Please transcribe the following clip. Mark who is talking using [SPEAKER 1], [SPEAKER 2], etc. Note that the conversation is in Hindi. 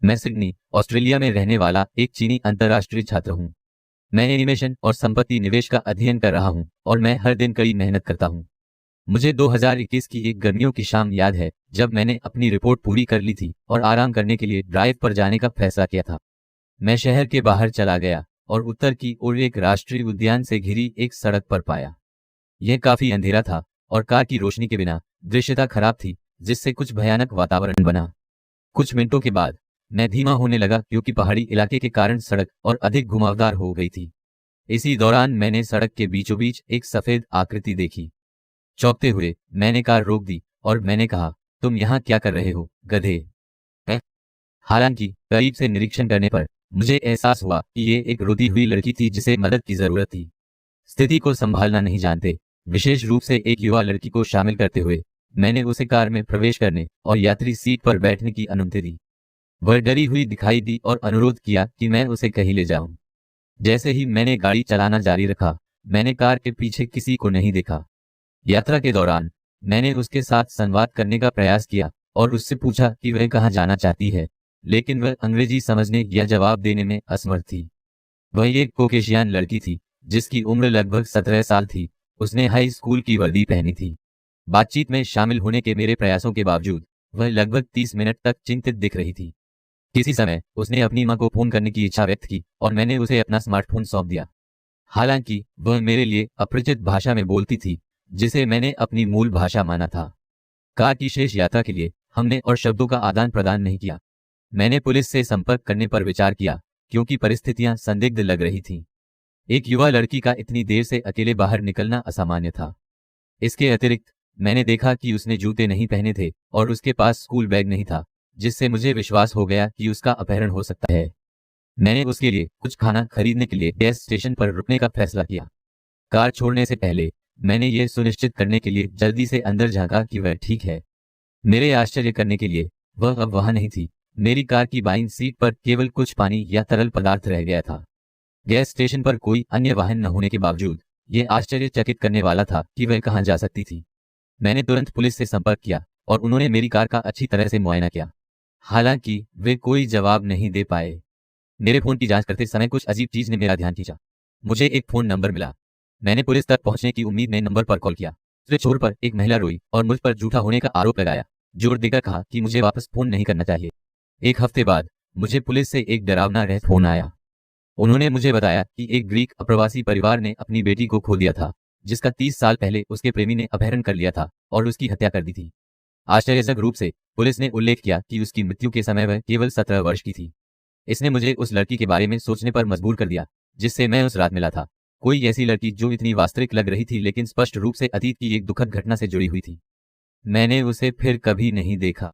[SPEAKER 1] मैं सिडनी, ऑस्ट्रेलिया में रहने वाला एक चीनी अंतर्राष्ट्रीय छात्र हूँ। मैं एनिमेशन और संपत्ति निवेश का अध्ययन कर रहा हूँ और मैं हर दिन कड़ी मेहनत करता हूँ। मुझे 2021 की एक गर्मियों की शाम याद है जब मैंने अपनी रिपोर्ट पूरी कर ली थी और आराम करने के लिए ड्राइव पर जाने का फैसला किया था। मैं शहर के बाहर चला गया और उत्तर की ओर एक राष्ट्रीय उद्यान से घिरी एक सड़क पर पाया। यह काफी अंधेरा था और कार की रोशनी के बिना दृश्यता खराब थी, जिससे कुछ भयानक वातावरण बना। कुछ मिनटों के बाद मैं धीमा होने लगा क्योंकि पहाड़ी इलाके के कारण सड़क और अधिक घुमावदार हो गई थी। इसी दौरान मैंने सड़क के बीचों बीच एक सफेद आकृति देखी। चौंकते हुए मैंने कार रोक दी और मैंने कहा, तुम यहाँ क्या कर रहे हो, गधे? हालांकि करीब से निरीक्षण करने पर मुझे एहसास हुआ कि ये एक रोती हुई लड़की थी जिसे मदद की जरूरत थी। स्थिति को संभालना नहीं जानते, विशेष रूप से एक युवा लड़की को शामिल करते हुए, मैंने उसे कार में प्रवेश करने और यात्री सीट पर बैठने की अनुमति दी। वह डरी हुई दिखाई दी और अनुरोध किया कि मैं उसे कहीं ले जाऊं। जैसे ही मैंने गाड़ी चलाना जारी रखा, मैंने कार के पीछे किसी को नहीं देखा। यात्रा के दौरान मैंने उसके साथ संवाद करने का प्रयास किया और उससे पूछा कि वह कहाँ जाना चाहती है, लेकिन वह अंग्रेजी समझने या जवाब देने में असमर्थ थी। वह एक कोकेशियन लड़की थी जिसकी उम्र लगभग 17 साल थी। उसने हाई स्कूल की वर्दी पहनी थी। बातचीत में शामिल होने के मेरे प्रयासों के बावजूद वह लगभग 30 मिनट तक चिंतित दिख रही थी। किसी समय उसने अपनी मां को फोन करने की इच्छा व्यक्त की और मैंने उसे अपना स्मार्टफोन सौंप दिया। हालांकि वह मेरे लिए अपरिचित भाषा में बोलती थी, जिसे मैंने अपनी मूल भाषा माना था। कार की शेष यात्रा के लिए हमने और शब्दों का आदान प्रदान नहीं किया। मैंने पुलिस से संपर्क करने पर विचार किया क्योंकि परिस्थितियां संदिग्ध लग रही थीं। एक युवा लड़की का इतनी देर से अकेले बाहर निकलना असामान्य था। इसके अतिरिक्त मैंने देखा कि उसने जूते नहीं पहने थे और उसके पास स्कूल बैग नहीं था, जिससे मुझे विश्वास हो गया कि उसका अपहरण हो सकता है। मैंने उसके लिए कुछ खाना खरीदने के लिए गैस स्टेशन पर रुकने का फैसला किया। कार छोड़ने से पहले मैंने ये सुनिश्चित करने के लिए जल्दी से अंदर झांका कि वह ठीक है। मेरे आश्चर्य करने के लिए वह अब वहां नहीं थी। मेरी कार की बाईं सीट पर केवल कुछ पानी या तरल पदार्थ रह गया था। गैस स्टेशन पर कोई अन्य वाहन न होने के बावजूद यह आश्चर्यचकित करने वाला था कि वह कहां जा सकती थी। मैंने तुरंत पुलिस से संपर्क किया और उन्होंने मेरी कार का अच्छी तरह से मुआयना किया। हालांकि वे कोई जवाब नहीं दे पाए। मेरे फोन की जांच करते समय कुछ अजीब चीज ने मेरा ध्यान खींचा। मुझे एक फोन नंबर मिला। मैंने पुलिस तक पहुंचने की उम्मीद में नंबर पर कॉल किया। स्विच छोर पर एक महिला रोई और मुझ पर झूठा होने का आरोप लगाया, जोर देकर कहा कि मुझे वापस फोन नहीं करना चाहिए। एक हफ्ते बाद मुझे पुलिस से एक डरावना रह फोन आया। उन्होंने मुझे बताया कि एक ग्रीक अप्रवासी परिवार ने अपनी बेटी को खो दिया था, जिसका 30 साल पहले उसके प्रेमी ने अपहरण कर लिया था और उसकी हत्या कर दी थी। आश्चर्यजनक रूप से पुलिस ने उल्लेख किया कि उसकी मृत्यु के समय वह केवल 17 वर्ष की थी। इसने मुझे उस लड़की के बारे में सोचने पर मजबूर कर दिया जिससे मैं उस रात मिला था। कोई ऐसी लड़की जो इतनी वास्तविक लग रही थी लेकिन स्पष्ट रूप से अतीत की एक दुखद घटना से जुड़ी हुई थी। मैंने उसे फिर कभी नहीं देखा।